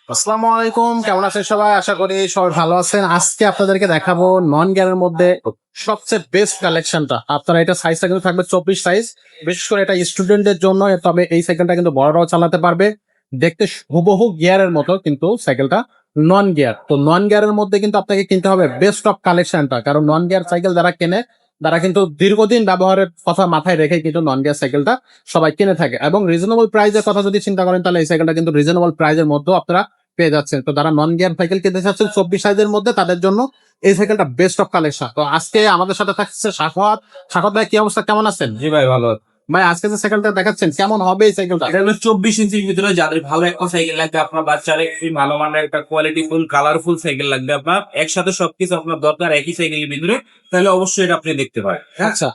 আসসালামু আলাইকুম, কেমন আছেন সবাই? আশা করি সবাই ভালো আছেন। আজকে আপনাদেরকে দেখাবো নন গিয়ারের মধ্যে সবচেয়ে বেস্ট কালেকশনটা। আপনারা এটা সাইজটা কিন্তু থাকবে 24 সাইজ। বিশেষ করে এটা স্টুডেন্টদের জন্য, তবে এই সাইকেলটা কিন্তু বড়রাও চালাতে পারবে। দেখতে হুবহু গিয়ারের মতো, কিন্তু সাইকেলটা নন গিয়ার। তো নন গিয়ারের মধ্যে কিন্তু আপনাকে কিনতে হবে বেস্ট অফ কালেকশনটা, কারণ নন গিয়ার সাইকেল যারা কেনে তারা কিন্তু দীর্ঘদিন ব্যবহারের কথা মাথায় রেখে কিন্তু নন গিয়ার সাইকেলটা সবাই কিনে থাকে। এবং রিজনেবল প্রাইসের কথা যদি চিন্তা করেন, তাহলে এই সাইকেলটা কিন্তু রিজনেবল প্রাইসের মধ্যেও আপনারা পেয়ে যাচ্ছেন। তো যারা নন গিয়ার সাইকেল কিনতে চাচ্ছেন 24 সাইজের মধ্যে, তাদের জন্য এই সাইকেলটা বেস্ট অফ কালেকশন। তো আজকে আমাদের সাথে থাকছে সাখাওয়াত। সাখাওয়াত ভাই, কি অবস্থা, কেমন আছেন? জি ভাই, ভালো। ভাই, আজকে যে সাইকেলটা দেখাচ্ছেন কেমন হবে এই সাইকেলটা? এটা হলো 24 ইঞ্চির ভিতরে যাদের ভালো একটা সাইকেল লাগবে, আপনার বাচ্চার একটি ভালো মানের একটা কোয়ালিটি ফুল কালারফুল সাইকেল লাগবে, আপনার একসাথে সবকিছু আপনার দরকার একই সাইকেলের ভিতরে, তাহলে অবশ্যই এটা আপনি দেখতে পারেন। আচ্ছা,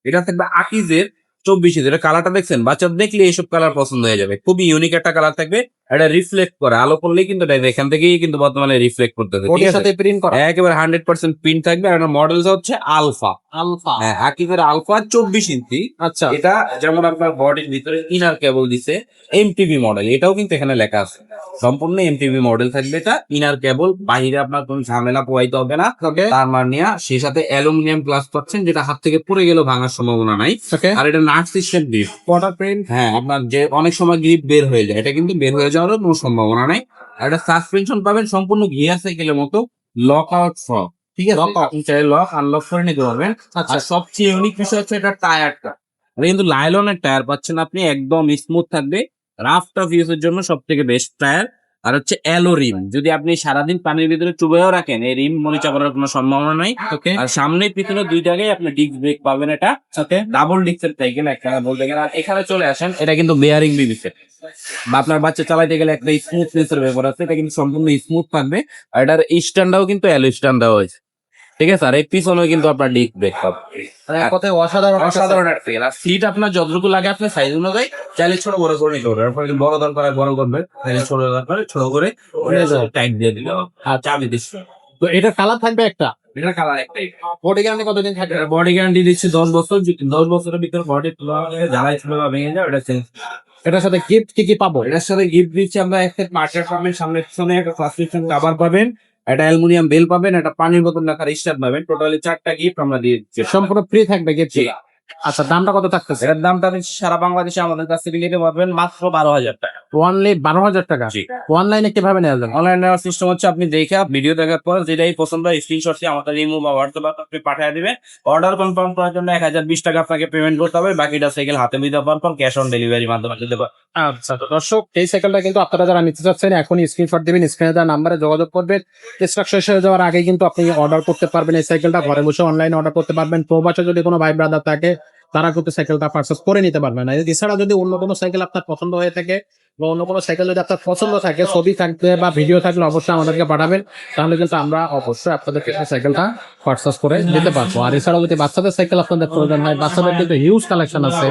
এটা থাকবে আকিজের 24 ইঞ্চি। এটা কালারটা দেখছেন, বাচ্চা দেখলে এইসব কালার পছন্দ হয়ে যাবে। খুবই ইউনিক একটা কালার থাকবে। এটা রিফ্লেক্ট করে, আলো পড়লেই কিন্তু এটা এখান থেকেই কিন্তু বর্তমানে রিফ্লেক্ট করতেছে। ওটির সাথে প্রিন্ট করা একেবারে 100% প্রিন্ট থাকবে। আর মডেল হচ্ছে আলফা। আলফা। হ্যাঁ, আকিজের আলফা 24 ইঞ্চি। আচ্ছা, এটা যেমন আপনার বডির ভিতরে ইনার কেবল দিছে এমটিভি মডেল, এটাও কিন্তু এখানে লেখা আছে। সম্পূর্ণ এমটিভি মডেল থাকবে। এটা ইনার কেবল, বাহিরে আপনার কোনো ঝামেলা পোয়াইতে হবে না। ওকে তার মানে সেই সাথে অ্যালুমিনিয়াম গ্লাস পাচ্ছেন, যেটা হাত থেকে পড়ে গেলেও ভাঙার সম্ভাবনা নাই। ওকে। আর এটা নাট সিস্টেম গ্রিপ। Water print. হ্যাঁ, আপনার যে অনেক সময় গ্রিপ বের হয়ে যায়, এটা কিন্তু বের হয়ে যাওয়ার কোনো সম্ভাবনা নাই। আর এটা সাসপেনশন পাবেন সম্পূর্ণ গিয়ার সাইকেলের মতো, লক আউট ফ্রক। ঠিক আছে, Lock out। আপনি চাইলে লক আনলক করে নিতে পারবেন। আচ্ছা, আর সবচেয়ে ইউনিক বিষয় হচ্ছে এটা টায়ারটা। এটা কিন্তু লাইলনের টায়ার পাচ্ছেন আপনি, একদম স্মুথ থাকবে। রাফ টাফ ইউজের জন্য সব থেকে বেস্ট টায়ার। আর হচ্ছে অ্যালো রিম, যদি আপনি সারাদিন পানির ভিতরে চুবাইও রাখেন, এই রিম মরিচা করার কোনো সম্ভাবনা নাই। ওকে আর সামনে পিছনে দুই জায়গায় আপনি ডিস্ক ব্রেক পাবেন। এটা ওকে। ডাবল ডিস্কের সাইকেল একটা বলতে গেলে। আর এখানে চলে আসেন, এটা কিন্তু বেয়ারিং বিবিসে, বা আপনার বাচ্চা চালাইতে গেলে একটা স্মুথনেস এর ব্যাপার আছে। এটা কিন্তু সম্পূর্ণ স্মুথ থাকবে। আর এটার স্ট্যান্ডটাও কিন্তু অ্যালো স্ট্যান্ডাও হয়েছে। ঠিক আছে, আর এই পিছনেও কিন্তু আপনার ডিস্ক ব্রেক পাবে। মানে এক কথায় অসাধারণ অসাধারণ একটা সাইকেল। আর সিট আপনার যতটুকু লাগে আপনার সাইজ অনুযায়ী চাইলে ছোট বড় করে নিতে পারবেন। আপনার যদি বড় দরকার হয় বড় করবেন, চাইলে ছোট দরকার হয় ছোট করে টাইট দিয়ে দিলে হবে। আর চাবি দিচ্ছে। তো এটা কালার থাকবে একটা। এটা কালার একটাই। বডি গ্যারান্টি কতদিন থাকবে? বডি গ্যারান্টি দিচ্ছে 10 বছর। যদি 10 বছরের ভিতরে বডি জ্বালাই ছিল বা ভেঙে যায়, ওটা চেঞ্জ। এটার সাথে গিফট কি কি পাবো? এটার সাথে গিফট দিচ্ছি আমরা একটা মার্কেট পাবেন, সামনে পিছনে একটা সাবস্ক্রিপশন কভার পাবেন, একটা অ্যালুমিনিয়াম বেল পাবেন, একটা পানির বোতল রাখার স্ট্যান্ড পাবেন। টোটালি 4টা গিফট আমরা দিয়ে দিচ্ছি। সম্পূর্ণ ফ্রি থাকবে গিফট? জি। আচ্ছা, দামটা কত থাকতেছে? এটার দামটা আপনি সারা বাংলাদেশে আমাদের কাছ থেকে নিতে পারবেন মাত্র 12,000 টাকা। অনলি 12,000 টাকা? জি। অনলাইনে কিভাবে নেওয়া যাবে? অনলাইন নেওয়ার সিস্টেম হচ্ছে, আপনি দেখে ভিডিও দেখার পর যেটাই পছন্দ হয় স্ক্রিনশট দিয়ে আমাদের ইমো বা হোয়াটসঅ্যাপ আপনি পাঠিয়ে দিবেন। অর্ডার কনফার্ম করার জন্য 1020 টাকা আপনাকে পেমেন্ট করতে হবে। বাকিটা সাইকেল হাতে দিতে পারবেন ক্যাশ অন ডেলিভারি মাধ্যমে দিতে পারবেন। আচ্ছা, তো দর্শক, এই সাইকেলটা কিন্তু আপনারা যারা নিতে চাচ্ছেন এখনই স্ক্রিনশট দিবেন, স্ক্রিনে দেওয়া নাম্বারে যোগাযোগ করবেন। স্টক শেষ হয়ে যাওয়ার আগে কিন্তু আপনি অর্ডার করতে পারবেন এই সাইকেলটা, ঘরে বসে অনলাইনে অর্ডার করতে পারবেন। প্রবাসে যদি কোনো ভাই ব্রাদার থাকে, তারা কিন্তু সাইকেলটা পারচেস করে নিতে পারবেন। এছাড়া যদি অন্য কোনো সাইকেল আপনার পছন্দ হয়ে থাকে, বা অন্য কোনো সাইকেল যদি আপনার পছন্দ থাকে, ছবি থাকবে বা ভিডিও থাকলে অবশ্যই আমাদেরকে পাঠাবেন। তাহলে কিন্তু আমরা অবশ্যই আপনাদেরকে সাইকেলটা পারচেস করে দিতে পারবো। আর এছাড়াও যদি বাচ্চাদের সাইকেল আপনাদের প্রয়োজন হয়, বাচ্চাদের কিন্তু হিউজ কালেকশন আছে,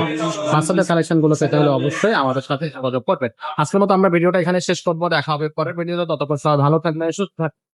বাচ্চাদের কালেকশন গুলো পেতে হলে অবশ্যই আমাদের সাথে যোগাযোগ করবেন। আজকের মতো আমরা ভিডিওটা এখানে শেষ করবো। দেখা হবে পরের ভিডিওতে। ততক্ষণ সবাই ভালো থাকবেন, সুস্থ থাকবেন।